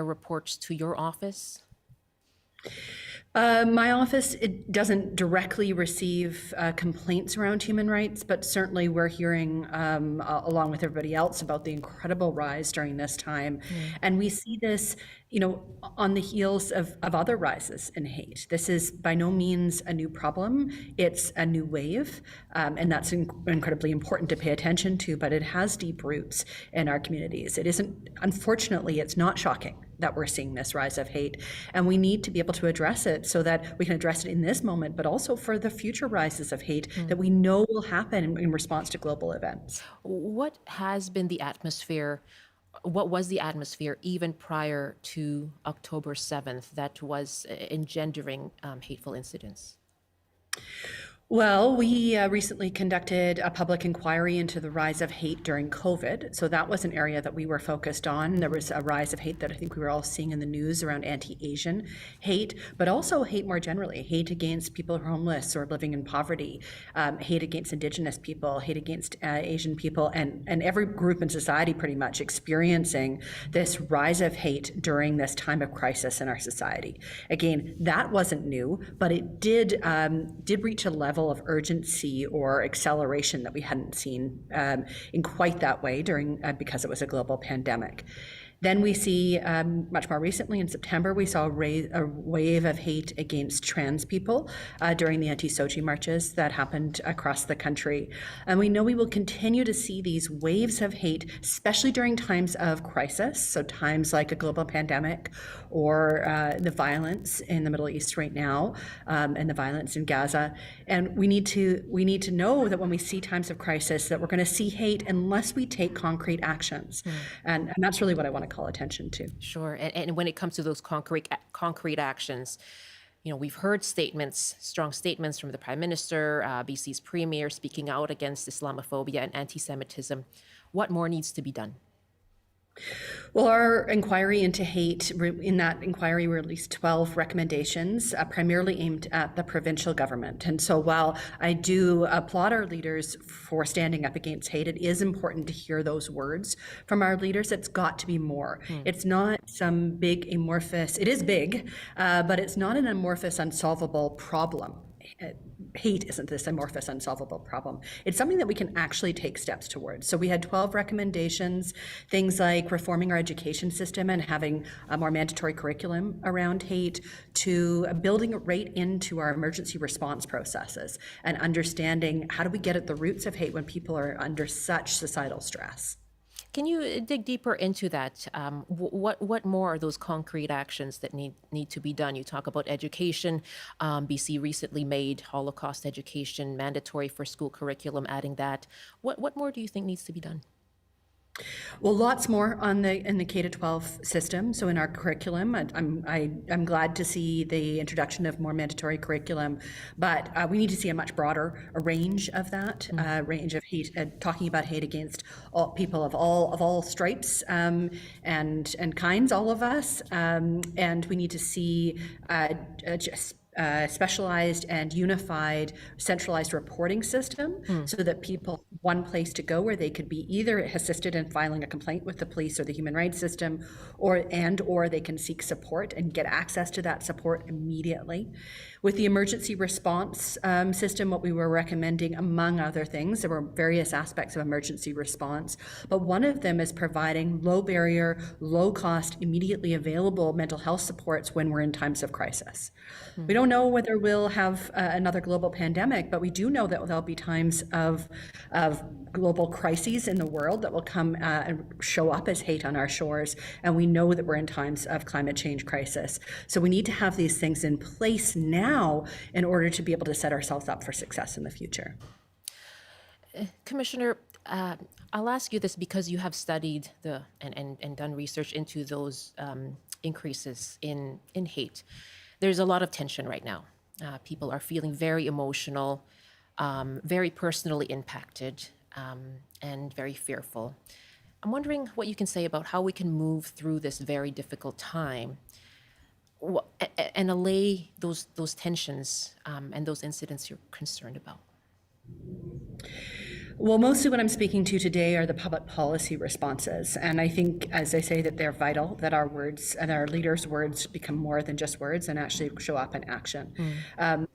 reports to your office? My office, it doesn't directly receive complaints around human rights, but certainly we're hearing, along with everybody else, about the incredible rise during this time. And we see this, on the heels of other rises in hate. This is by no means a new problem. It's a new wave, and that's incredibly important to pay attention to, but it has deep roots in our communities. It isn't, unfortunately, it's not shocking that we're seeing this rise of hate, and we need to be able to address it so that we can address it in this moment, but also for the future rises of hate that we know will happen in response to global events. What has been the atmosphere? What was the atmosphere even prior to October 7th that was engendering hateful incidents? Well, we recently conducted a public inquiry into the rise of hate during COVID. So that was an area that we were focused on. There was a rise of hate that I think we were all seeing in the news around anti-Asian hate, but also hate more generally, hate against people who are homeless or living in poverty, hate against Indigenous people, hate against Asian people, and every group in society pretty much experiencing this rise of hate during this time of crisis in our society. Again, that wasn't new, but it did reach a level of urgency or acceleration that we hadn't seen in quite that way because it was a global pandemic. Then we see, much more recently in September, we saw a wave of hate against trans people during the anti-SOGI marches that happened across the country. And we know we will continue to see these waves of hate, especially during times of crisis, so times like a global pandemic or the violence in the Middle East right now, and the violence in Gaza. And we need to know that when we see times of crisis that we're going to see hate unless we take concrete actions. And that's really what I want to call attention to. Sure. And when it comes to those concrete actions, we've heard strong statements from the Prime Minister, BC's Premier, speaking out against Islamophobia and anti-Semitism. What more needs to be done? Well, our inquiry into hate, in that inquiry, we released 12 recommendations, primarily aimed at the provincial government. And so while I do applaud our leaders for standing up against hate, it is important to hear those words from our leaders. It's got to be more. It's not some big amorphous, it is big, but it's not an amorphous, unsolvable problem. Hate isn't this amorphous, unsolvable problem. It's something that we can actually take steps towards. So we had 12 recommendations, things like reforming our education system and having a more mandatory curriculum around hate, to building it right into our emergency response processes and understanding how do we get at the roots of hate when people are under such societal stress. Can you dig deeper into that? What more are those concrete actions that need to be done? You talk about education. BC recently made Holocaust education mandatory for school curriculum, adding that. What more do you think needs to be done? Well, lots more in the K-12 system. So in our curriculum, I'm glad to see the introduction of more mandatory curriculum, but we need to see a much broader range of that, range of hate, talking about hate against all people of all stripes and kinds, all of us, and we need to see just specialized and unified centralized reporting system so that people have one place to go where they could be either assisted in filing a complaint with the police or the human rights system, or they can seek support and get access to that support immediately. With the emergency response system, what we were recommending, among other things, there were various aspects of emergency response, but one of them is providing low barrier, low cost, immediately available mental health supports when we're in times of crisis. We don't know whether we'll have another global pandemic, but we do know that there'll be times of global crises in the world that will come and show up as hate on our shores. And we know that we're in times of climate change crisis. So we need to have these things in place now in order to be able to set ourselves up for success in the future. Commissioner, I'll ask you this because you have studied and done research into those increases in hate. There's a lot of tension right now. People are feeling very emotional, very personally impacted, and very fearful. I'm wondering what you can say about how we can move through this very difficult time and allay those tensions and those incidents you're concerned about. Well, mostly what I'm speaking to today are the public policy responses. And I think, as I say, that they're vital, that our words and our leaders' words become more than just words and actually show up in action.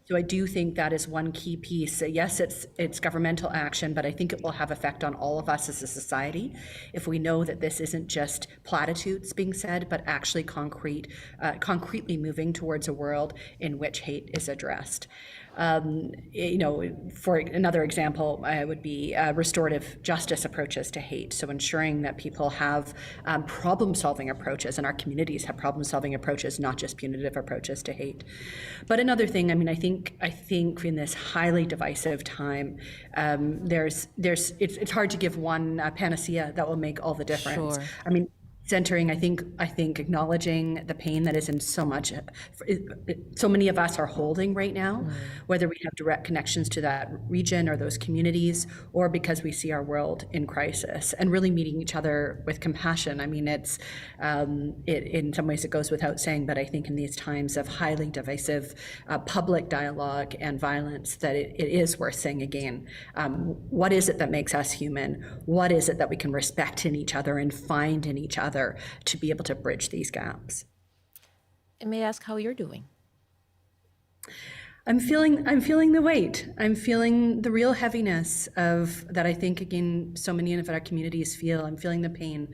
So I do think that is one key piece. Yes, it's governmental action, but I think it will have effect on all of us as a society if we know that this isn't just platitudes being said, but actually concretely moving towards a world in which hate is addressed. For another example, would be restorative justice approaches to hate. So ensuring that people have problem-solving approaches, and our communities have problem-solving approaches, not just punitive approaches to hate. But another thing, I think in this highly divisive time, it's hard to give one panacea that will make all the difference. Sure. Centering, I think acknowledging the pain that is in so many of us are holding right now, whether we have direct connections to that region or those communities, or because we see our world in crisis, and really meeting each other with compassion. It's in some ways it goes without saying, but I think in these times of highly divisive public dialogue and violence, that it is worth saying again, what is it that makes us human? What is it that we can respect in each other and find in each other to be able to bridge these gaps? And may I ask how you're doing? I'm feeling the weight. I'm feeling the real heaviness of that. I think, again, so many of our communities feel. I'm feeling the pain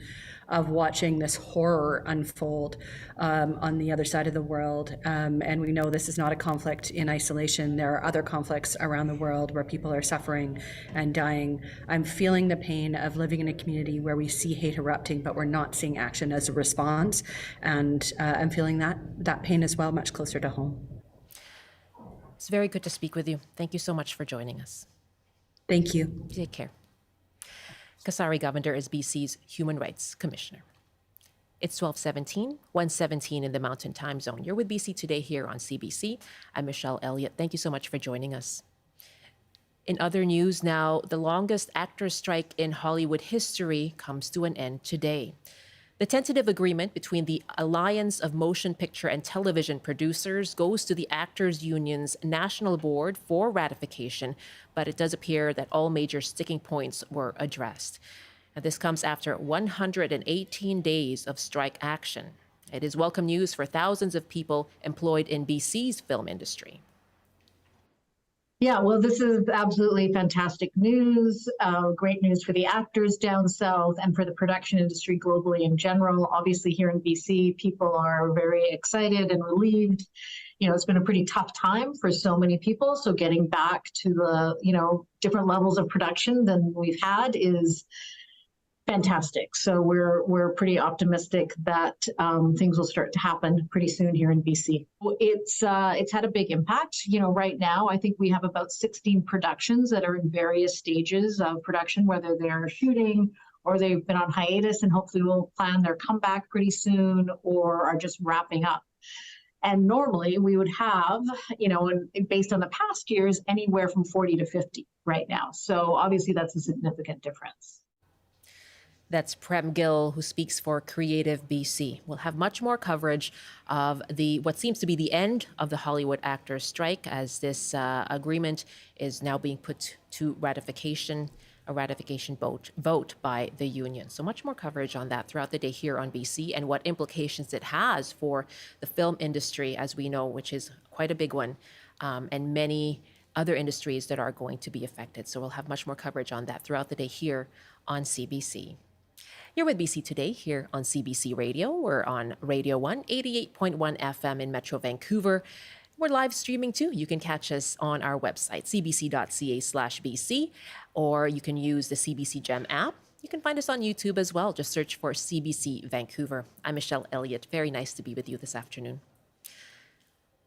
of watching this horror unfold on the other side of the world. And we know this is not a conflict in isolation. There are other conflicts around the world where people are suffering and dying. I'm feeling the pain of living in a community where we see hate erupting, but we're not seeing action as a response. And I'm feeling that pain as well, much closer to home. It's very good to speak with you. Thank you so much for joining us. Thank you. Take care. Kasari Govender is BC's Human Rights Commissioner. It's 12:17, 1:17 in the Mountain Time Zone. You're with BC Today here on CBC. I'm Michelle Eliot. Thank you so much for joining us. In other news now, the longest actors' strike in Hollywood history comes to an end today. The tentative agreement between the Alliance of Motion Picture and Television Producers goes to the Actors Union's National Board for ratification, but it does appear that all major sticking points were addressed. Now, this comes after 118 days of strike action. It is welcome news for thousands of people employed in BC's film industry. Yeah, well, this is absolutely fantastic news, great news for the actors down south and for the production industry globally in general. Obviously, here in BC, people are very excited and relieved. It's been a pretty tough time for so many people. So getting back to the, different levels of production than we've had is fantastic. So we're pretty optimistic that things will start to happen pretty soon here in BC. It's had a big impact. Right now, I think we have about 16 productions that are in various stages of production, whether they're shooting or they've been on hiatus and hopefully will plan their comeback pretty soon or are just wrapping up. And normally we would have, based on the past years, anywhere from 40 to 50 right now. So obviously that's a significant difference. That's Prem Gill, who speaks for Creative BC. We'll have much more coverage of what seems to be the end of the Hollywood actors' strike, as this agreement is now being put to ratification, a ratification vote by the union. So much more coverage on that throughout the day here on BC and what implications it has for the film industry, as we know, which is quite a big one, and many other industries that are going to be affected. So we'll have much more coverage on that throughout the day here on CBC. You're with BC Today here on CBC Radio. We're on Radio 1, 88.1 FM in Metro Vancouver. We're live streaming too. You can catch us on our website, cbc.ca/BC, or you can use the CBC Gem app. You can find us on YouTube as well. Just search for CBC Vancouver. I'm Michelle Eliot. Very nice to be with you this afternoon.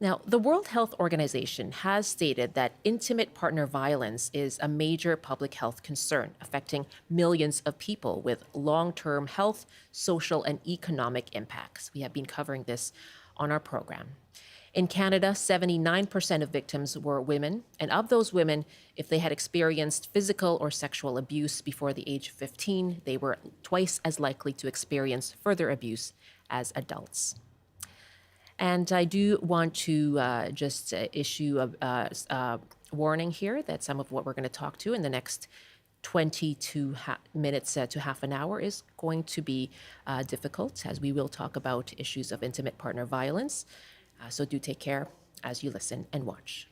Now, the World Health Organization has stated that intimate partner violence is a major public health concern, affecting millions of people with long-term health, social, and economic impacts. We have been covering this on our program. In Canada, 79% of victims were women, and of those women, if they had experienced physical or sexual abuse before the age of 15, they were twice as likely to experience further abuse as adults. And I do want to issue a warning here that some of what we're going to talk to in the next minutes to half an hour is going to be difficult, as we will talk about issues of intimate partner violence. So do take care as you listen and watch.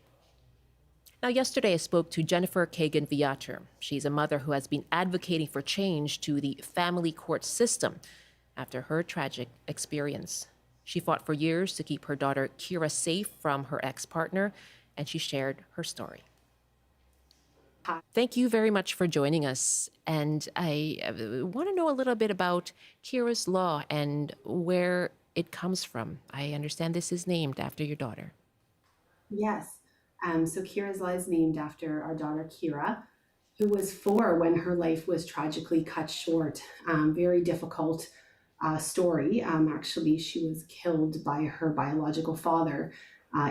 Now, yesterday I spoke to Jennifer Kagan Viator. She's a mother who has been advocating for change to the family court system after her tragic experience. She fought for years to keep her daughter Keira safe from her ex-partner, and she shared her story. Thank you very much for joining us. And I want to know a little bit about Keira's Law and where it comes from. I understand this is named after your daughter. Yes. So Keira's Law is named after our daughter Keira, who was 4 when her life was tragically cut short. Very difficult story. Actually, she was killed by her biological father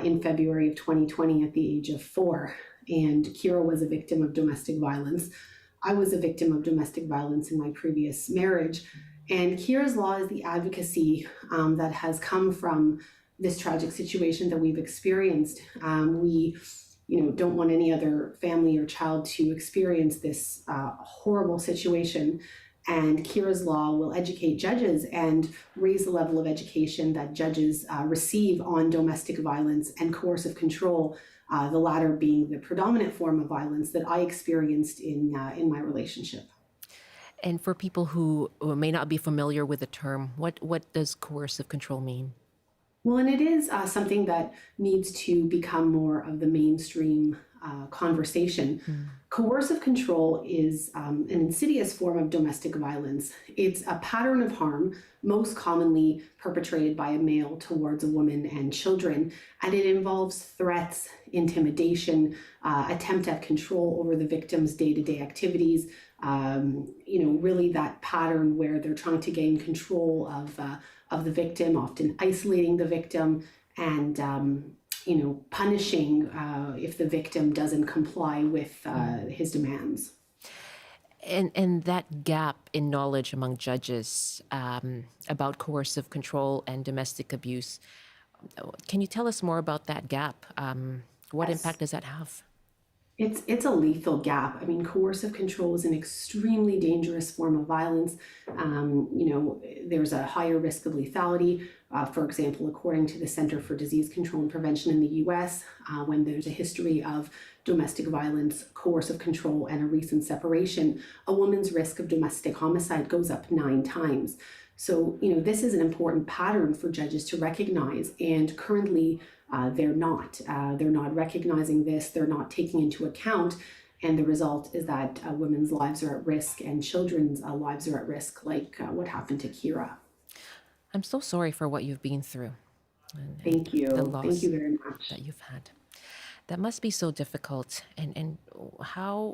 in February of 2020 at the age of 4. And Keira was a victim of domestic violence. I was a victim of domestic violence in my previous marriage. And Keira's Law is the advocacy that has come from this tragic situation that we've experienced. We, don't want any other family or child to experience this horrible situation. And Keira's Law will educate judges and raise the level of education that judges receive on domestic violence and coercive control, the latter being the predominant form of violence that I experienced in my relationship. And for people who may not be familiar with the term, what does coercive control mean? Well, and it is something that needs to become more of the mainstream conversation. Coercive control is an insidious form of domestic violence. It's a pattern of harm, most commonly perpetrated by a male towards a woman and children, and it involves threats, intimidation, attempt at control over the victim's day-to-day activities. Really that pattern where they're trying to gain control of the victim, often isolating the victim, and punishing if the victim doesn't comply with his demands. And that gap in knowledge among judges about coercive control and domestic abuse, can you tell us more about that gap? What Yes. impact does that have? It's a lethal gap. I mean, coercive control is an extremely dangerous form of violence. There's a higher risk of lethality. For example, according to the Center for Disease Control and Prevention in the US, when there's a history of domestic violence, coercive control, and a recent separation, a woman's risk of domestic homicide goes up 9 times. So, this is an important pattern for judges to recognize, and currently they're not. They're not recognizing this, they're not taking into account, and the result is that women's lives are at risk and children's lives are at risk, like what happened to Keira. I'm so sorry for what you've been through. Thank you. The loss Thank you very much. that you've had. That must be so difficult. And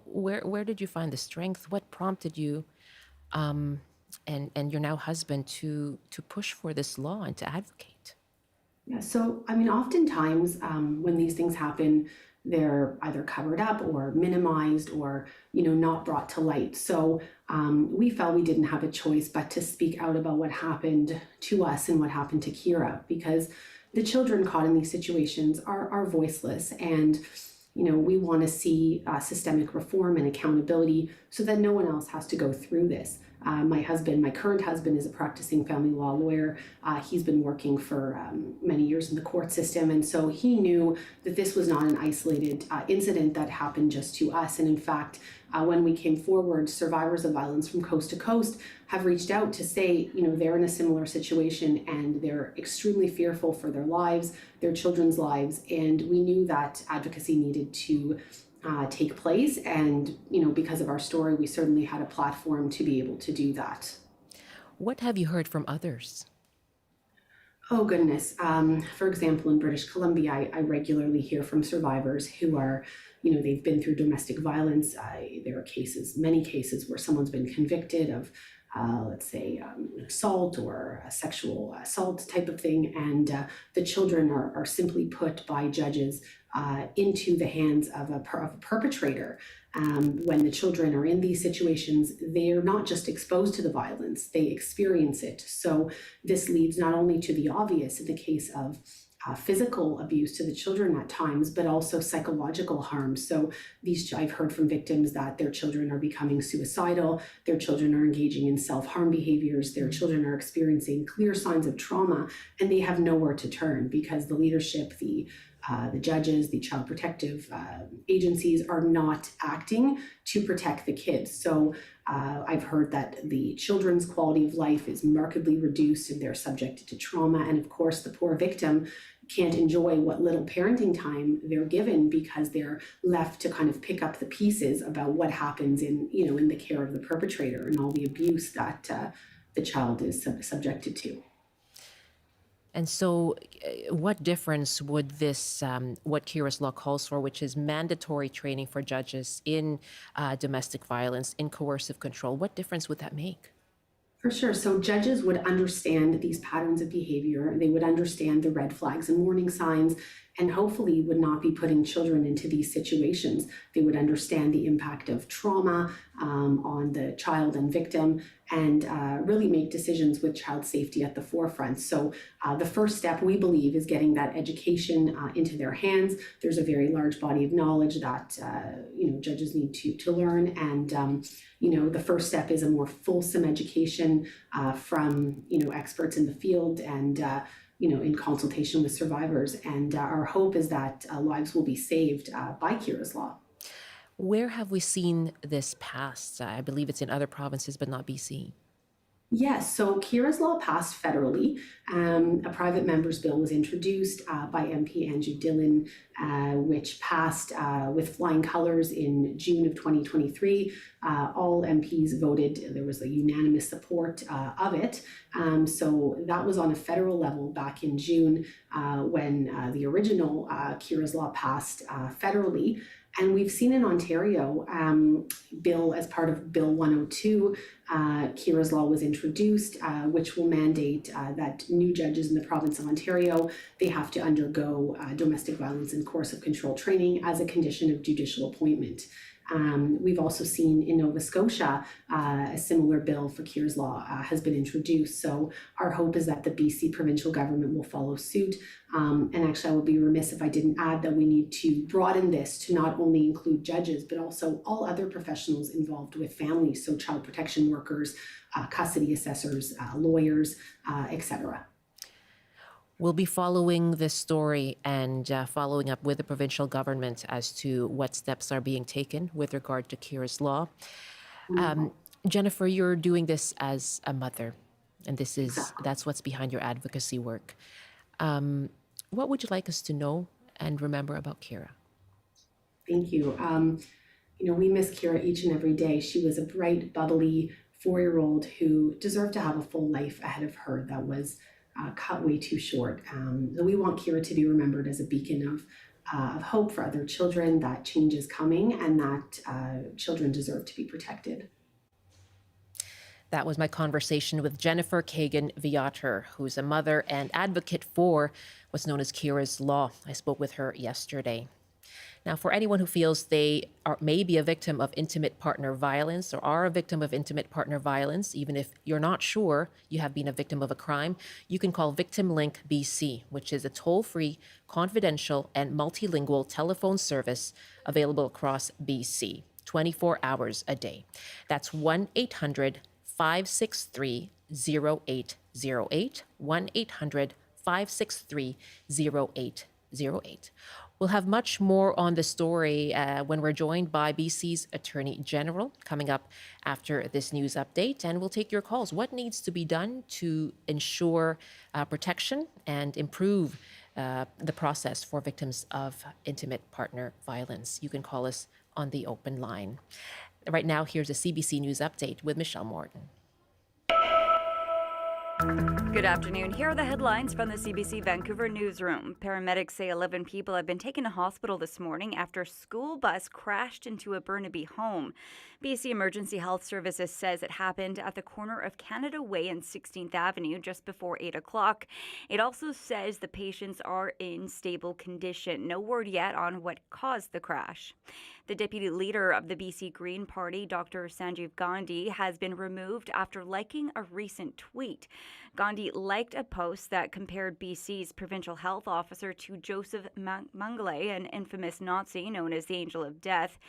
where did you find the strength? What prompted you and your now husband to push for this law and to advocate? Yeah, so I mean, oftentimes when these things happen, they're either covered up or minimized or, not brought to light. So we felt we didn't have a choice but to speak out about what happened to us and what happened to Keira, because the children caught in these situations are voiceless, and we want to see systemic reform and accountability so that no one else has to go through this. My current husband is a practicing family law lawyer. He's been working for many years in the court system, and so he knew that this was not an isolated incident that happened just to us. And in fact, when we came forward, survivors of violence from coast to coast have reached out to say, they're in a similar situation and they're extremely fearful for their lives, their children's lives, and we knew that advocacy needed to take place, and because of our story, we certainly had a platform to be able to do that. What have you heard from others? Oh goodness. For example, in British Columbia, I regularly hear from survivors who are, they've been through domestic violence. There are many cases where someone's been convicted of let's say assault or a sexual assault type of thing, and the children are simply put by judges into the hands of a perpetrator. When the children are in these situations, they are not just exposed to the violence, they experience it. So this leads not only to the obvious in the case of physical abuse to the children at times, but also psychological harm. So I've heard from victims that their children are becoming suicidal, their children are engaging in self-harm behaviors, their children are experiencing clear signs of trauma, and they have nowhere to turn because the leadership, the judges, the child protective agencies are not acting to protect the kids. So I've heard that the children's quality of life is markedly reduced and they're subjected to trauma. And of course, the poor victim can't enjoy what little parenting time they're given because they're left to kind of pick up the pieces about what happens in the care of the perpetrator and all the abuse that the child is subjected to. And so, what difference would this, what Keira's law calls for, which is mandatory training for judges in domestic violence, in coercive control, what difference would that make? For sure. So judges would understand these patterns of behavior. They would understand the red flags and warning signs, and hopefully would not be putting children into these situations. They would understand the impact of trauma on the child and victim, and really make decisions with child safety at the forefront. So the first step, we believe, is getting that education into their hands. There's a very large body of knowledge that judges need to learn, and the first step is a more fulsome education from experts in the field and in consultation with survivors. And our hope is that lives will be saved by Keira's law. Where have we seen this passed? I believe it's in other provinces, but not BC. Yes, so Keira's law passed federally. A private member's bill was introduced by MP Andrew Dillon, which passed with flying colors in June of 2023. All MPs voted, there was a unanimous support of it. So that was on a federal level back in June when the original Keira's law passed federally. And we've seen in Ontario, bill as part of Bill 102, Keira's law was introduced, which will mandate that new judges in the province of Ontario, they have to undergo domestic violence and coercive control training as a condition of judicial appointment. We've also seen in Nova Scotia, a similar bill for Keira's law has been introduced. So our hope is that the BC provincial government will follow suit. And actually, I would be remiss if I didn't add that we need to broaden this to not only include judges, but also all other professionals involved with families. So child protection workers, custody assessors, lawyers, etc. We'll be following this story and following up with the provincial government as to what steps are being taken with regard to Keira's law. Jennifer, you're doing this as a mother, and that's what's behind your advocacy work. What would you like us to know and remember about Keira? Thank you. We miss Keira each and every day. She was a bright, bubbly 4-year-old who deserved to have a full life ahead of her that was cut way too short. We want Keira to be remembered as a beacon of hope for other children, that change is coming, and that children deserve to be protected. That was my conversation with Jennifer Kagan-Viator, who's a mother and advocate for what's known as Keira's Law. I spoke with her yesterday. Now, for anyone who feels they may be a victim of intimate partner violence or are a victim of intimate partner violence, even if you're not sure you have been a victim of a crime, you can call Victim Link BC, which is a toll-free, confidential, and multilingual telephone service available across BC, 24 hours a day. That's 1-800-563-0808, 1-800-563-0808. We'll have much more on the story when we're joined by BC's Attorney General coming up after this news update, and we'll take your calls. What needs to be done to ensure protection and improve the process for victims of intimate partner violence? You can call us on the open line. Right now, here's a CBC News update with Michelle Morton. Good afternoon. Here are the headlines from the CBC Vancouver newsroom. Paramedics say 11 people have been taken to hospital this morning after a school bus crashed into a Burnaby home. BC Emergency Health Services says it happened at the corner of Canada Way and 16th Avenue just before 8 o'clock. It also says the patients are in stable condition. No word yet on what caused the crash. The deputy leader of the BC Green Party, Dr. Sanjeev Gandhi, has been removed after liking a recent tweet. Gandhi liked a post that compared BC's provincial health officer to Joseph Mengele, an infamous Nazi known as the Angel of Death.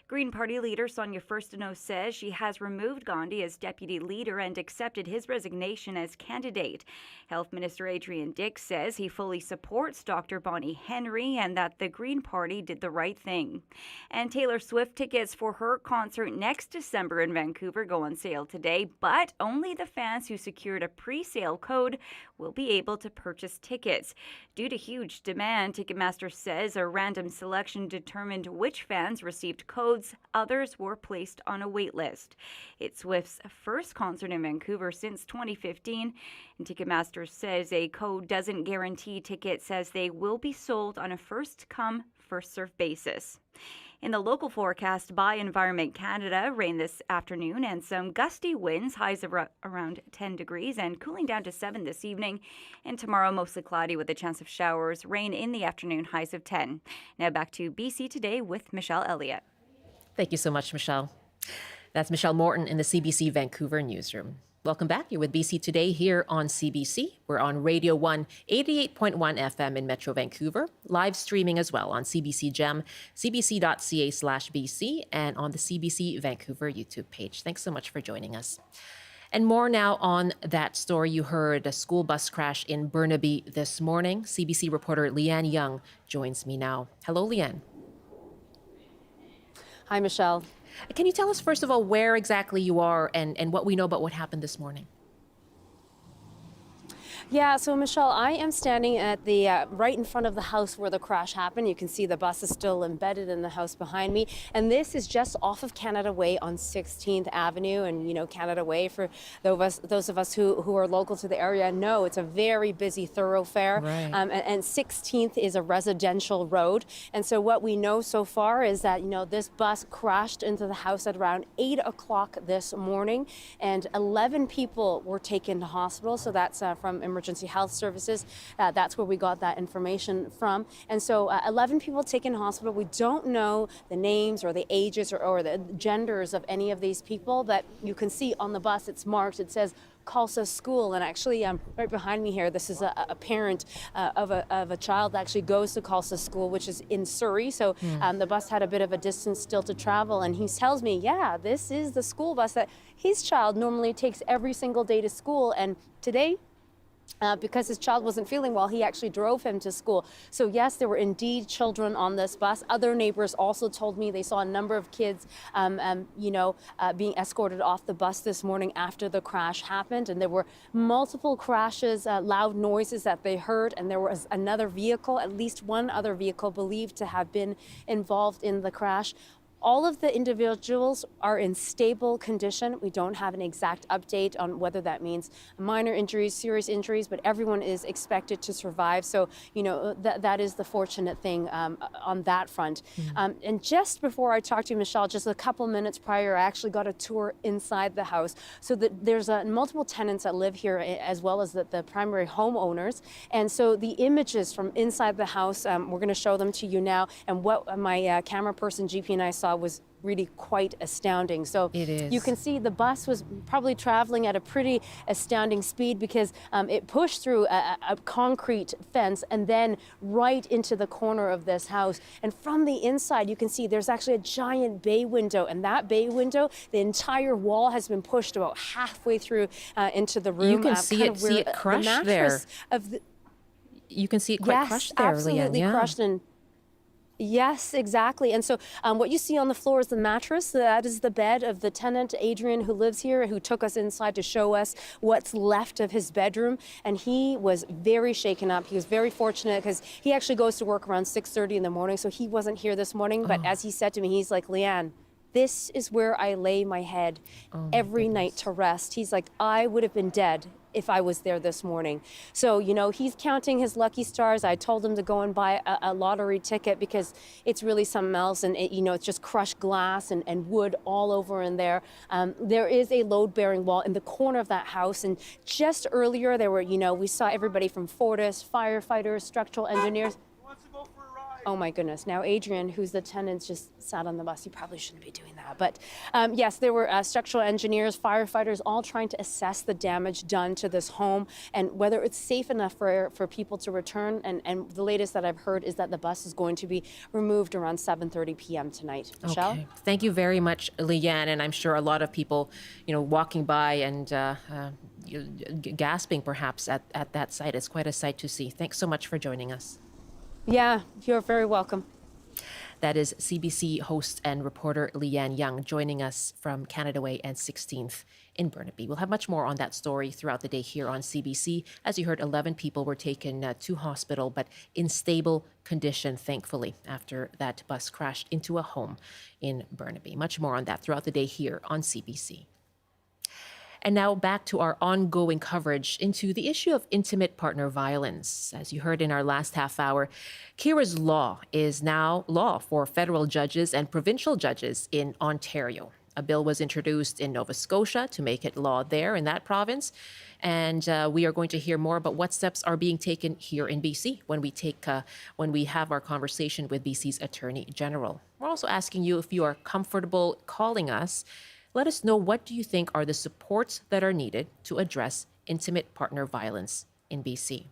Green Party leader Sonia Furstenau says she has removed Gandhi as deputy leader and accepted his resignation as candidate. Health Minister Adrian Dix says he fully supports Dr. Bonnie Henry and that the Green Party did the right thing. And Taylor Swift tickets for her concert next December in Vancouver go on sale today, but only the fans who secured a pre-sale code will be able to purchase tickets. Due to huge demand, Ticketmaster says a random selection determined which fans received codes. Others were placed on a wait list. It's Swift's first concert in Vancouver since 2015, and Ticketmaster says a code doesn't guarantee tickets as they will be sold on a first-come, first-served basis. In the local forecast by Environment Canada, rain this afternoon and some gusty winds, highs of around 10 degrees and cooling down to 7 this evening. And tomorrow, mostly cloudy with a chance of showers, rain in the afternoon, highs of 10. Now back to BC Today with Michelle Eliot. Thank you so much, Michelle. That's Michelle Morton in the CBC Vancouver newsroom. Welcome back. You're with BC Today here on CBC. We're on Radio 1, 88.1 FM in Metro Vancouver, live streaming as well on CBC Gem, cbc.ca/BC, and on the CBC Vancouver YouTube page. Thanks so much for joining us. And more now on that story. You heard a school bus crash in Burnaby this morning. CBC reporter Leanne Young joins me now. Hello, Leanne. Hi, Michelle. Can you tell us, first of all, where exactly you are and what we know about what happened this morning? Yeah, so Michelle, I am standing at the right in front of the house where the crash happened. You can see the bus is still embedded in the house behind me. And this is just off of Canada Way on 16th Avenue. And, you know, Canada Way, for those of us who are local to the area, know it's a very busy thoroughfare. Right. And 16th is a residential road. And so what we know so far is that, you know, this bus crashed into the house at around 8 o'clock this morning. And 11 people were taken to hospital. So that's from Emergency Health Services. That's where we got that information from. And so 11 people taken to hospital. We don't know the names or the ages or the genders of any of these people, but you can see on the bus it's marked. It says Khalsa School, and actually right behind me here, this is a parent of a child that actually goes to Khalsa School, which is in Surrey. So the bus had a bit of a distance still to travel, and he tells me, yeah, this is the school bus that his child normally takes every single day to school, and today, because his child wasn't feeling well, he actually drove him to school. So yes, there were indeed children on this bus. Other neighbors also told me they saw a number of kids, being escorted off the bus this morning after the crash happened. And there were multiple crashes, loud noises that they heard. And there was another vehicle, at least one other vehicle believed to have been involved in the crash. All of the individuals are in stable condition. We don't have an exact update on whether that means minor injuries, serious injuries, but everyone is expected to survive. So, you know, that is the fortunate thing on that front. And just before I talked to you, Michelle, just a couple minutes prior, I actually got a tour inside the house. So there's multiple tenants that live here, as well as the primary homeowners. And so the images from inside the house, we're going to show them to you now. And what my camera person, GP, and I saw was really quite astounding. So it is. You can see the bus was probably traveling at a pretty astounding speed because it pushed through a concrete fence and then right into the corner of this house. And from the inside, you can see there's actually a giant bay window, and that bay window, the entire wall has been pushed about halfway through into the room. You can see it crushed there. You can see it quite crushed there, absolutely Leanne. Yeah. Crushed. And yes, exactly. And so what you see on the floor is the mattress. That is the bed of the tenant, Adrian, who lives here, who took us inside to show us what's left of his bedroom. And he was very shaken up. He was very fortunate because he actually goes to work around 6:30 in the morning. So he wasn't here this morning. But as he said to me, he's like, Leanne, this is where I lay my head every night to rest. He's like, I would have been dead if I was there this morning. So, you know, he's counting his lucky stars. I told him to go and buy a lottery ticket because it's really something else. And, you know, it's just crushed glass and wood all over in there. There is a load-bearing wall in the corner of that house. And just earlier, there were, you know, we saw everybody from Fortis, firefighters, structural engineers. Oh my goodness. Now, Adrian, who's the tenant, just sat on the bus. He probably shouldn't be doing that. But yes, there were structural engineers, firefighters, all trying to assess the damage done to this home and whether it's safe enough for people to return. And the latest that I've heard is that the bus is going to be removed around 7:30 p.m. tonight. Michelle? Okay. Thank you very much, Leanne. And I'm sure a lot of people, you know, walking by and gasping perhaps at that site. It's quite a sight to see. Thanks so much for joining us. Yeah, you're very welcome. That is CBC host and reporter Leanne Young joining us from Canada Way and 16th in Burnaby. We'll have much more on that story throughout the day here on CBC. As you heard, 11 people were taken to hospital, but in stable condition, thankfully, after that bus crashed into a home in Burnaby. Much more on that throughout the day here on CBC. And now back to our ongoing coverage into the issue of intimate partner violence. As you heard in our last half hour, Keira's law is now law for federal judges and provincial judges in Ontario. A bill was introduced in Nova Scotia to make it law there in that province. And we are going to hear more about what steps are being taken here in BC when we have our conversation with BC's Attorney General. We're also asking you if you are comfortable calling us. Let us know, what do you think are the supports that are needed to address intimate partner violence in BC?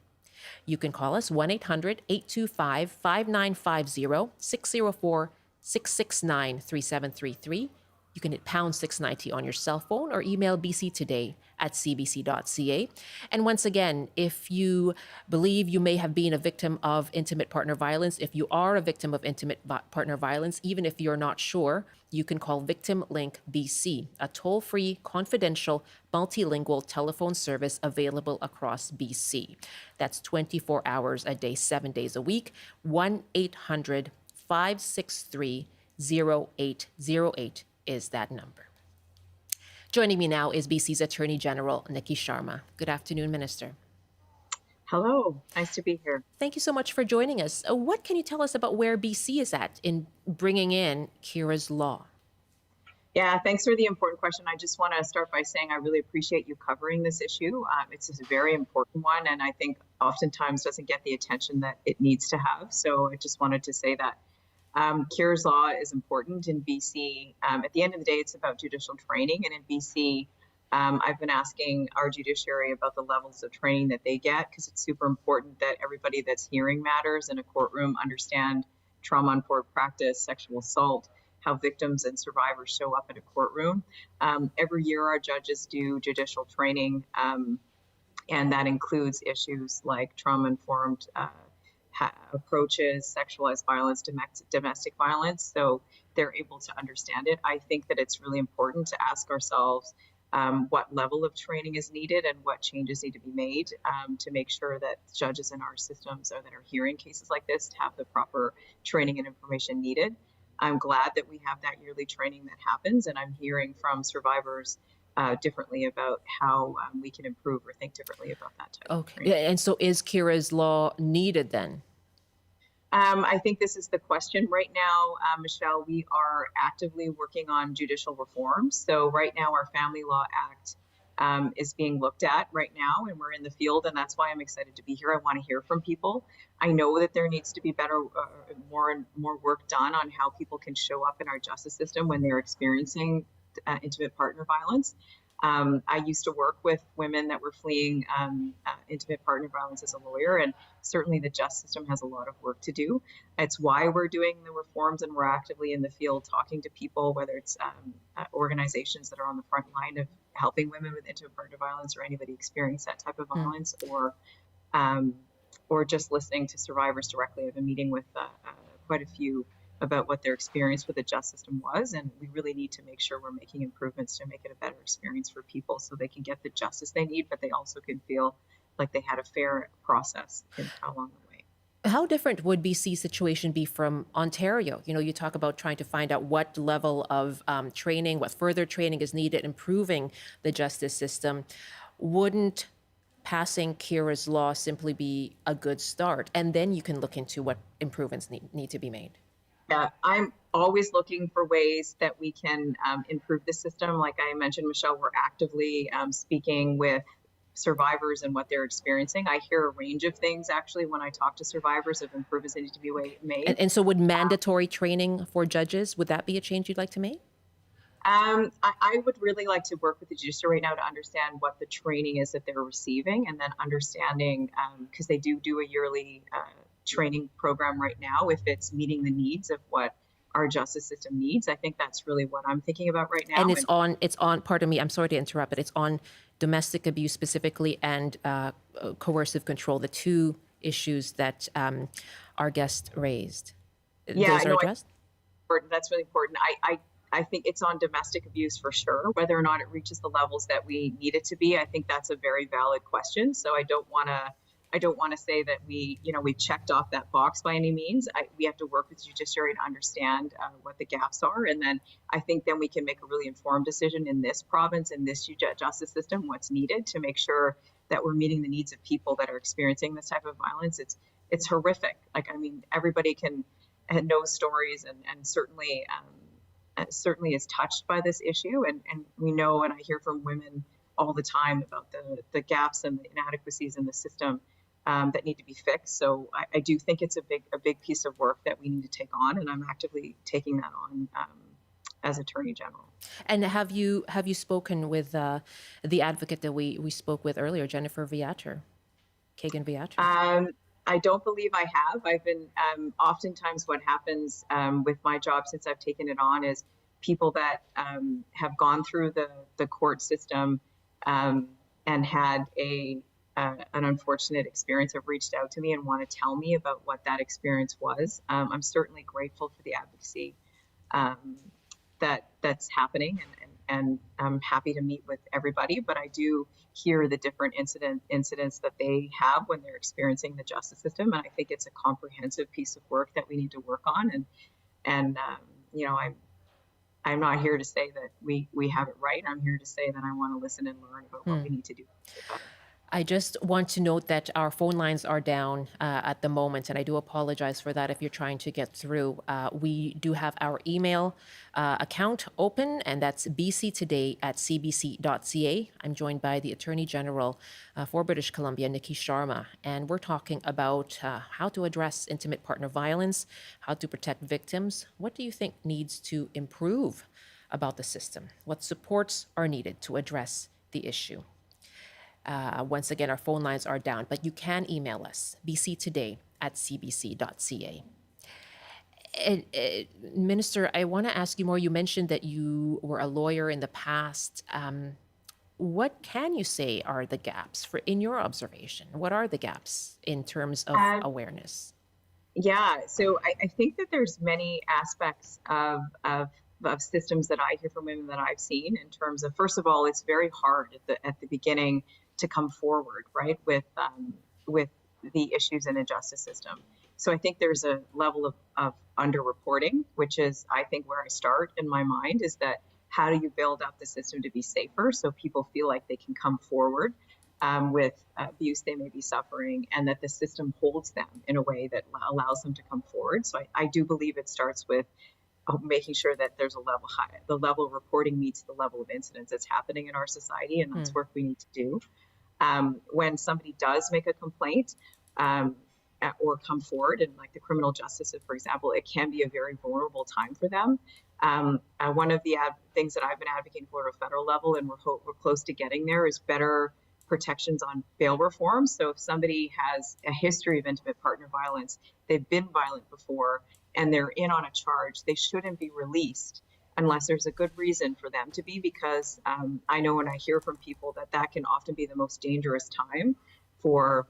You can call us 1-800-825-5950, 604-669-3733. You can hit pound 690 on your cell phone or email bctoday@cbc.ca. And once again, if you believe you may have been a victim of intimate partner violence, if you are a victim of intimate partner violence, even if you're not sure, you can call Victim Link BC, a toll-free, confidential, multilingual telephone service available across BC. That's 24 hours a day, 7 days a week, 1-800-563-0808 is that number. Joining me now is BC's Attorney General, Nikki Sharma. Good afternoon, Minister. Hello, nice to be here. Thank you so much for joining us. What can you tell us about where BC is at in bringing in Keira's law? Yeah, thanks for the important question. I just want to start by saying I really appreciate you covering this issue. It's a very important one, and I think oftentimes doesn't get the attention that it needs to have. So I just wanted to say that Keira's law is important in BC. At the end of the day, it's about judicial training, and in BC, I've been asking our judiciary about the levels of training that they get, because it's super important that everybody that's hearing matters in a courtroom understand trauma-informed practice, sexual assault, how victims and survivors show up in a courtroom. Every year, our judges do judicial training, and that includes issues like trauma-informed approaches, sexualized violence, domestic violence, so they're able to understand it. I think that it's really important to ask ourselves what level of training is needed and what changes need to be made to make sure that judges in our systems or that are hearing cases like this have the proper training and information needed. I'm glad that we have that yearly training that happens, and I'm hearing from survivors differently about how we can improve or think differently about that type of training. Yeah, and so is Keira's law needed then? I think this is the question right now, Michelle. We are actively working on judicial reforms. So right now, our Family Law Act is being looked at right now, and we're in the field, and that's why I'm excited to be here. I want to hear from people. I know that there needs to be better, more work done on how people can show up in our justice system when they're experiencing intimate partner violence. I used to work with women that were fleeing intimate partner violence as a lawyer, and certainly the justice system has a lot of work to do. It's why we're doing the reforms, and we're actively in the field talking to people, whether it's organizations that are on the front line of helping women with intimate partner violence or anybody experience that type of violence, or just listening to survivors directly. I've been meeting with quite a few about what their experience with the justice system was, and we really need to make sure we're making improvements to make it a better experience for people so they can get the justice they need, but they also can feel like they had a fair process along the way. How different would BC's situation be from Ontario? You know, you talk about trying to find out what level of training, what further training is needed, improving the justice system. Wouldn't passing Keira's law simply be a good start, and then you can look into what improvements need to be made? Yeah, I'm always looking for ways that we can improve the system. Like I mentioned, Michelle, we're actively speaking with survivors and what they're experiencing. I hear a range of things actually when I talk to survivors of improvements that need to be made. And so would mandatory training for judges, would that be a change you'd like to make? I would really like to work with the judiciary right now to understand what the training is that they're receiving, and then understanding, because they do a yearly training program right now, if it's meeting the needs of what our justice system needs. I think that's really what I'm thinking about right now. And it's on, pardon me, I'm sorry to interrupt, but it's on domestic abuse specifically and coercive control, the two issues that our guest raised. Yeah, those are addressed? That's really important. I think it's on domestic abuse for sure. Whether or not it reaches the levels that we need it to be, I think that's a very valid question. So I don't want to say that we checked off that box by any means. We have to work with the judiciary to understand what the gaps are, and then I think then we can make a really informed decision in this province, in this justice system, what's needed to make sure that we're meeting the needs of people that are experiencing this type of violence. It's horrific. Like, I mean, everybody can know stories, and certainly is touched by this issue, and we know, and I hear from women all the time about the gaps and the inadequacies in the system that need to be fixed. So I do think it's a big piece of work that we need to take on, and I'm actively taking that on as Attorney General. And have you spoken with the advocate that we spoke with earlier, Jennifer Viator, Kagan Viator? I don't believe I have. I've been oftentimes what happens with my job since I've taken it on is people that have gone through the court system and had an unfortunate experience have reached out to me and want to tell me about what that experience was. I'm certainly grateful for the advocacy that's happening, and I'm happy to meet with everybody, but I do hear the different incidents that they have when they're experiencing the justice system, and I think it's a comprehensive piece of work that we need to work on. And I'm not here to say that we have it right. I'm here to say that I want to listen and learn about what we need to do. I just want to note that our phone lines are down at the moment, and I do apologize for that if you're trying to get through. We do have our email account open, and that's bctoday@cbc.ca. I'm joined by the Attorney General for British Columbia, Nikki Sharma, and we're talking about how to address intimate partner violence, how to protect victims. What do you think needs to improve about the system? What supports are needed to address the issue? Once again, our phone lines are down, but you can email us, bctoday@cbc.ca. Minister, I want to ask you more. You mentioned that you were a lawyer in the past. What can you say are the gaps in your observation? What are the gaps in terms of awareness? Yeah, so I think that there's many aspects of systems that I hear from women that I've seen in terms of, first of all, it's very hard at the beginning to come forward, right, with the issues in the justice system. So I think there's a level of underreporting, which is, I think, where I start in my mind, is that how do you build up the system to be safer so people feel like they can come forward with abuse they may be suffering, and that the system holds them in a way that allows them to come forward. So I do believe it starts with making sure that there's a level high, the level of reporting meets the level of incidents that's happening in our society, and that's work we need to do. When somebody does make a complaint or come forward, and like the criminal justice, for example, it can be a very vulnerable time for them. One of the things that I've been advocating for at a federal level, and we're close to getting there, is better protections on bail reform. So if somebody has a history of intimate partner violence, they've been violent before, and they're in on a charge, they shouldn't be released unless there's a good reason for them to be, because I know when I hear from people that can often be the most dangerous time for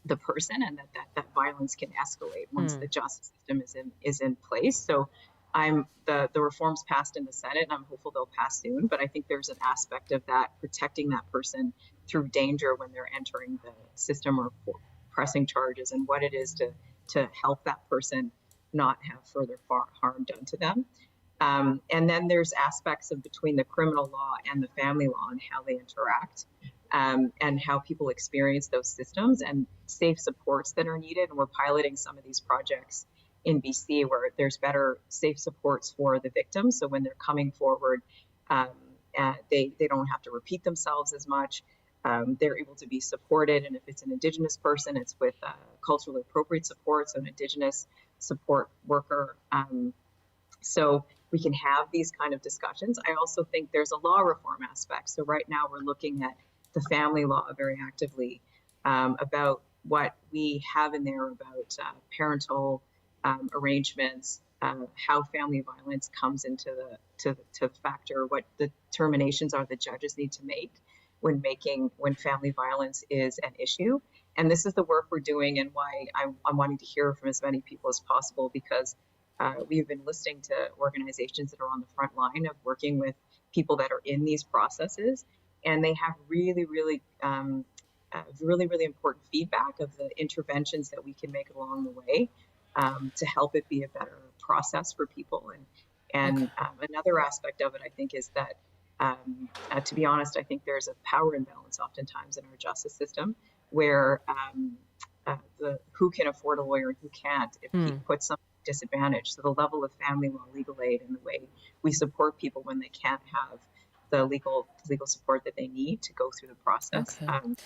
the person, and that violence can escalate once the justice system is in place. So the reforms passed in the Senate, and I'm hopeful they'll pass soon, but I think there's an aspect of that, protecting that person through danger when they're entering the system or pressing charges, and what it is to help that person not have further harm done to them. And then there's aspects of between the criminal law and the family law and how they interact, and how people experience those systems and safe supports that are needed. And we're piloting some of these projects in BC where there's better safe supports for the victims. So when they're coming forward, they don't have to repeat themselves as much. They're able to be supported. And if it's an Indigenous person, it's with culturally appropriate support, so an Indigenous support worker. So we can have these kind of discussions. I also think there's a law reform aspect. So right now we're looking at the family law very actively, about what we have in there about parental arrangements, how family violence comes into the factor, what the determinations are the judges need to make when family violence is an issue. And this is the work we're doing, and why I'm wanting to hear from as many people as possible, because we've been listening to organizations that are on the front line of working with people that are in these processes, and they have really important feedback of the interventions that we can make along the way to help it be a better process for people. And another aspect of it, I think, is that to be honest, I think there's a power imbalance oftentimes in our justice system where who can afford a lawyer and who can't, if he puts some disadvantage. So the level of family law legal aid and the way we support people when they can't have the legal support that they need to go through the process. And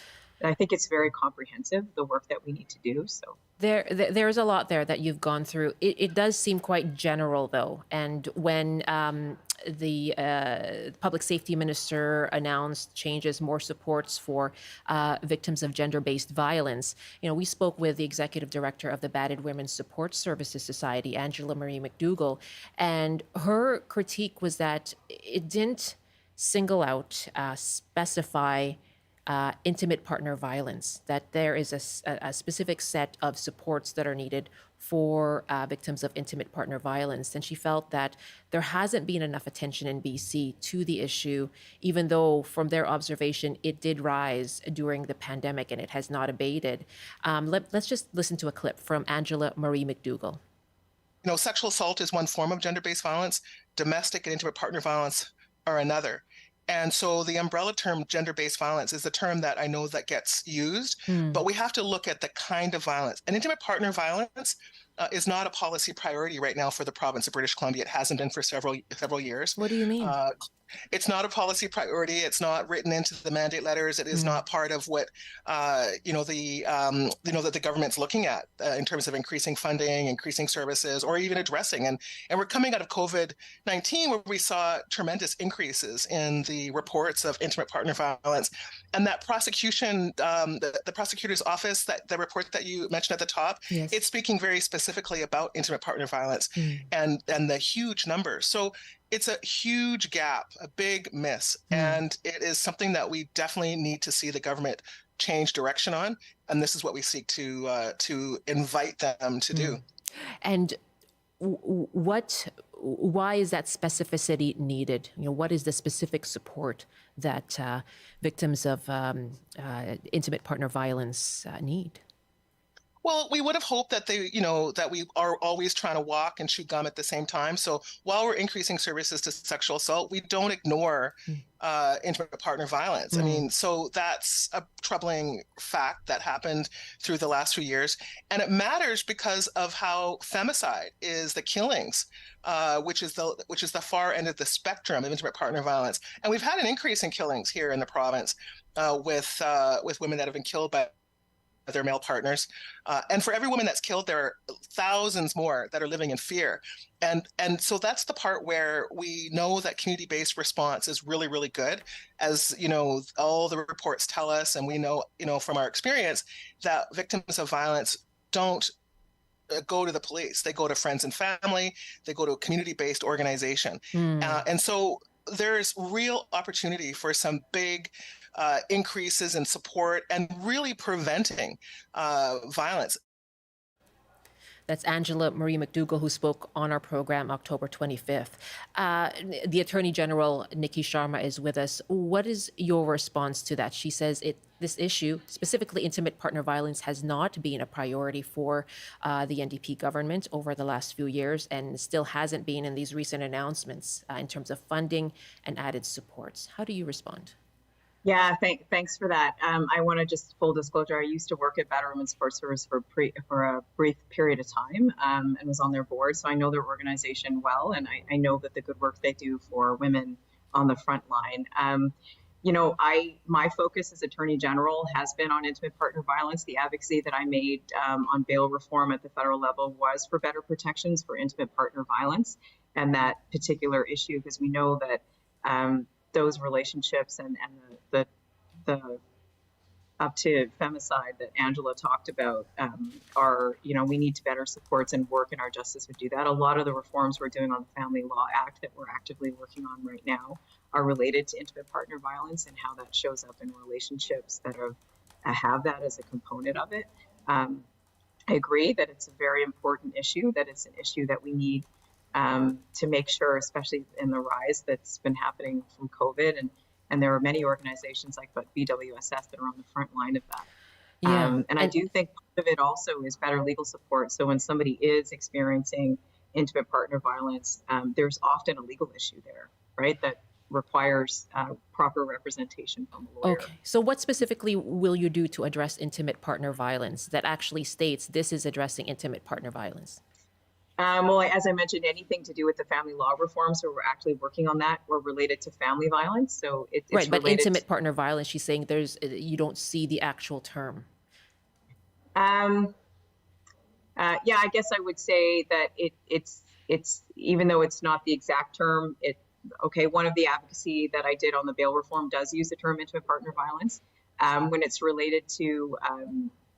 I think it's very comprehensive, the work that we need to do. So there's a lot there that you've gone through. It does seem quite general, though. And when the public safety minister announced changes, more supports for victims of gender-based violence, we spoke with the executive director of the Battered Women's Support Services Society, Angela Marie McDougall, and her critique was that it didn't single out, specify intimate partner violence, that there is a specific set of supports that are needed for victims of intimate partner violence. And she felt that there hasn't been enough attention in BC to the issue, even though from their observation, it did rise during the pandemic and it has not abated. Let's just listen to a clip from Angela Marie McDougall. Sexual assault is one form of gender-based violence. Domestic and intimate partner violence are another. And so the umbrella term gender-based violence is the term that I know that gets used, but we have to look at the kind of violence. And intimate partner violence is not a policy priority right now for the province of British Columbia. It hasn't been for several years. What do you mean? It's not a policy priority. It's not written into the mandate letters. It is not part of what that the government's looking at in terms of increasing funding, increasing services, or even addressing. And we're coming out of COVID-19 where we saw tremendous increases in the reports of intimate partner violence, and that prosecution, the prosecutor's office, that the report that you mentioned at the top, it's speaking very specifically about intimate partner violence and the huge numbers. So it's a huge gap, a big miss, and it is something that we definitely need to see the government change direction on, and this is what we seek to invite them to do. And why is that specificity needed? What is the specific support that victims of intimate partner violence need? Well, we would have hoped that that we are always trying to walk and chew gum at the same time. So while we're increasing services to sexual assault, we don't ignore intimate partner violence. I mean, so that's a troubling fact that happened through the last few years. And it matters because of how femicide is the killings, which is the far end of the spectrum of intimate partner violence. And we've had an increase in killings here in the province with women that have been killed by their male partners. And for every woman that's killed, there are thousands more that are living in fear. And so that's the part where we know that community-based response is really, really good. As all the reports tell us, and we know, from our experience, that victims of violence don't go to the police. They go to friends and family. They go to a community-based organization. And so there's real opportunity for some big increases in support and really preventing violence. That's Angela Marie McDougall, who spoke on our program October 25th. The Attorney General, Nikki Sharma, is with us. What is your response to that? She says this issue, specifically intimate partner violence, has not been a priority for the NDP government over the last few years and still hasn't been in these recent announcements in terms of funding and added supports. How do you respond? Yeah, thanks for that. I want to just full disclosure. I used to work at Better Women's Support Service for a brief period of time, and was on their board, so I know their organization well, and I know that the good work they do for women on the front line. My focus as Attorney General has been on intimate partner violence. The advocacy that I made on bail reform at the federal level was for better protections for intimate partner violence and that particular issue, because we know that those relationships and the up to femicide that Angela talked about are, we need to better supports and work, and our justice would do that. A lot of the reforms we're doing on the Family Law Act that we're actively working on right now are related to intimate partner violence and how that shows up in relationships that have that as a component of it. I agree that it's a very important issue, that it's an issue that we need to make sure, especially in the rise that's been happening from COVID, and there are many organizations like BWSS that are on the front line of that. Yeah. And I do think part of it also is better legal support. So when somebody is experiencing intimate partner violence, there's often a legal issue there, right? That requires proper representation from a lawyer. Okay. So what specifically will you do to address intimate partner violence that actually states this is addressing intimate partner violence? Well, as I mentioned, anything to do with the family law reform. So we're actually working on that. We're related to family violence. So it's right, but related intimate partner violence, she's saying you don't see the actual term. Yeah, I guess I would say that it's even though it's not the exact term, one of the advocacy that I did on the bail reform does use the term intimate partner violence when it's related to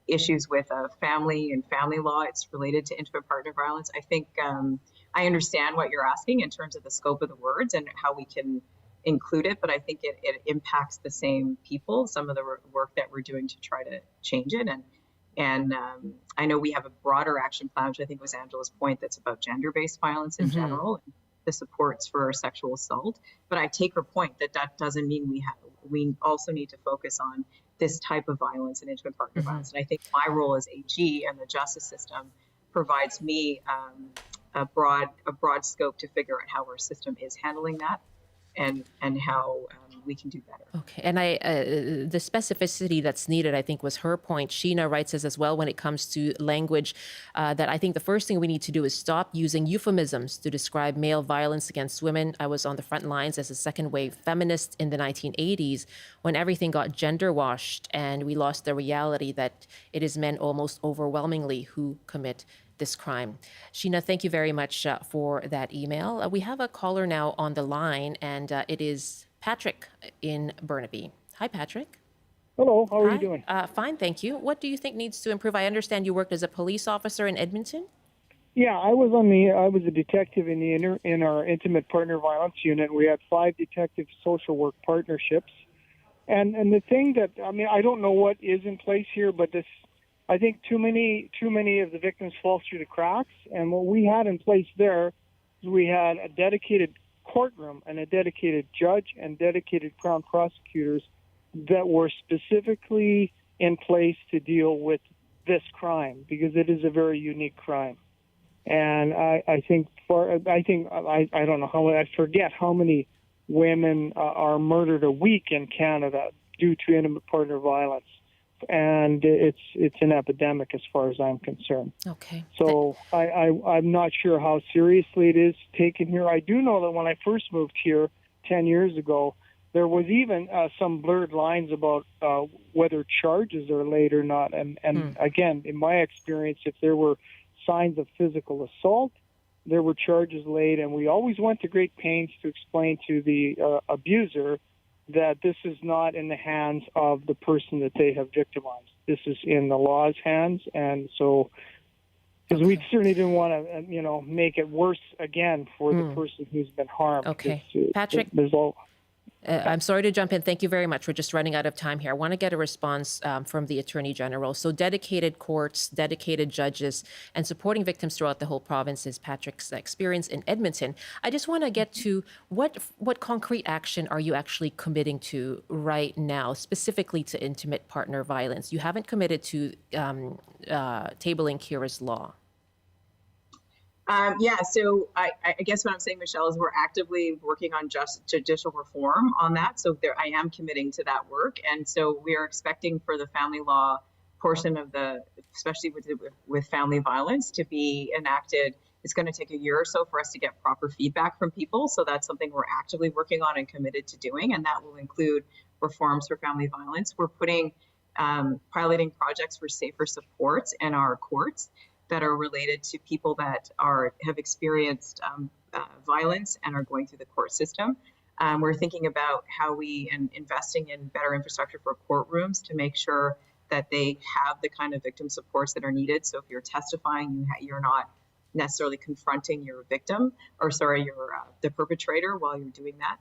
issues with family and family law. It's related to intimate partner violence. I think I understand what you're asking in terms of the scope of the words and how we can include it, but I think it impacts the same people, some of the work that we're doing to try to change it. And I know we have a broader action plan, which I think was Angela's point, that's about gender-based violence in general, and the supports for sexual assault. But I take her point that doesn't mean we also need to focus on this type of violence and intimate partner violence. And I think my role as AG and the justice system provides me a broad scope to figure out how our system is handling that and how we can do better. Okay, and the specificity that's needed, I think, was her point. Sheena writes us as well when it comes to language that I think the first thing we need to do is stop using euphemisms to describe male violence against women. I was on the front lines as a second wave feminist in the 1980s when everything got gender washed and we lost the reality that it is men almost overwhelmingly who commit this crime. Sheena, thank you very much for that email. We have a caller now on the line, and it is Patrick in Burnaby. Hi, Patrick. Hello, how are you doing? Fine, thank you. What do you think needs to improve? I understand you worked as a police officer in Edmonton. Yeah, I was a detective in our intimate partner violence unit. We had 5 detective social work partnerships, and the thing that I don't know what is in place here, but this. I think too many of the victims fall through the cracks. And what we had in place there is we had a dedicated courtroom and a dedicated judge and dedicated Crown prosecutors that were specifically in place to deal with this crime because it is a very unique crime. And I don't know how, I forget how many women are murdered a week in Canada due to intimate partner violence. And it's an epidemic as far as I'm concerned. Okay. So I'm not sure how seriously it is taken here. I do know that when I first moved here 10 years ago, there was even some blurred lines about whether charges are laid or not. And again, in my experience, if there were signs of physical assault, there were charges laid. And we always went to great pains to explain to the abuser that this is not in the hands of the person that they have victimized. This is in the law's hands, and so because we certainly didn't want to, make it worse again for the person who's been harmed. Okay, Patrick. I'm sorry to jump in. Thank you very much. We're just running out of time here. I want to get a response from the Attorney General. So dedicated courts, dedicated judges, and supporting victims throughout the whole province is Patrick's experience in Edmonton. I just want to get to what concrete action are you actually committing to right now, specifically to intimate partner violence? You haven't committed to tabling Keira's law. Yeah, so I guess what I'm saying, Michelle, is we're actively working on just judicial reform on that. So I am committing to that work. And so we are expecting for the family law portion of especially with family violence, to be enacted. It's going to take a year or so for us to get proper feedback from people. So that's something we're actively working on and committed to doing. And that will include reforms for family violence. We're putting piloting projects for safer supports in our courts that are related to people that have experienced violence and are going through the court system. We're thinking about how investing in better infrastructure for courtrooms to make sure that they have the kind of victim supports that are needed. So if you're testifying, you're not necessarily confronting your victim, the perpetrator while you're doing that.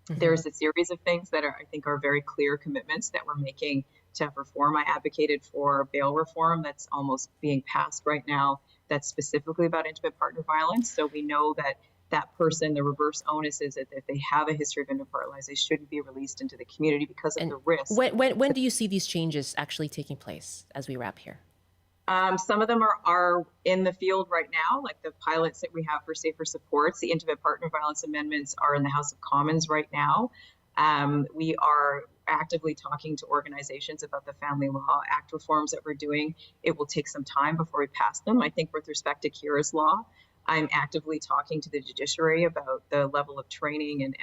There's a series of things that I think are very clear commitments that we're making to have reform. I advocated for bail reform that's almost being passed right now, that's specifically about intimate partner violence. So we know that person, the reverse onus is that if they have a history of intimate partner violence, they shouldn't be released into the community because of the risk. When do you see these changes actually taking place as we wrap here? Some of them are in the field right now, like the pilots that we have for safer supports. The intimate partner violence amendments are in the House of Commons right now. We are actively talking to organizations about the Family Law Act reforms that we're doing. It will take some time before we pass them. I think with respect to Keira's law, I'm actively talking to the judiciary about the level of training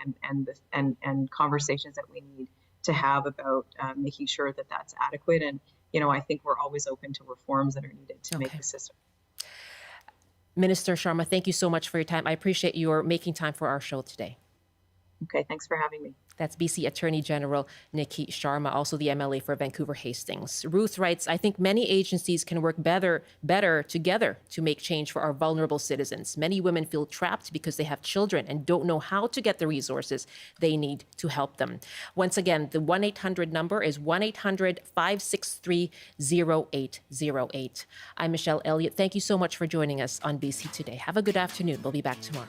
and conversations that we need to have about making sure that that's adequate. And I think we're always open to reforms that are needed to make the system. Minister Sharma, thank you so much for your time. I appreciate your making time for our show today. Okay, thanks for having me. That's BC Attorney General Nikki Sharma, also the MLA for Vancouver Hastings. Ruth writes, I think many agencies can work better together to make change for our vulnerable citizens. Many women feel trapped because they have children and don't know how to get the resources they need to help them. Once again, the 1-800 number is 1-800-563-0808. I'm Michelle Eliot. Thank you so much for joining us on BC Today. Have a good afternoon. We'll be back tomorrow.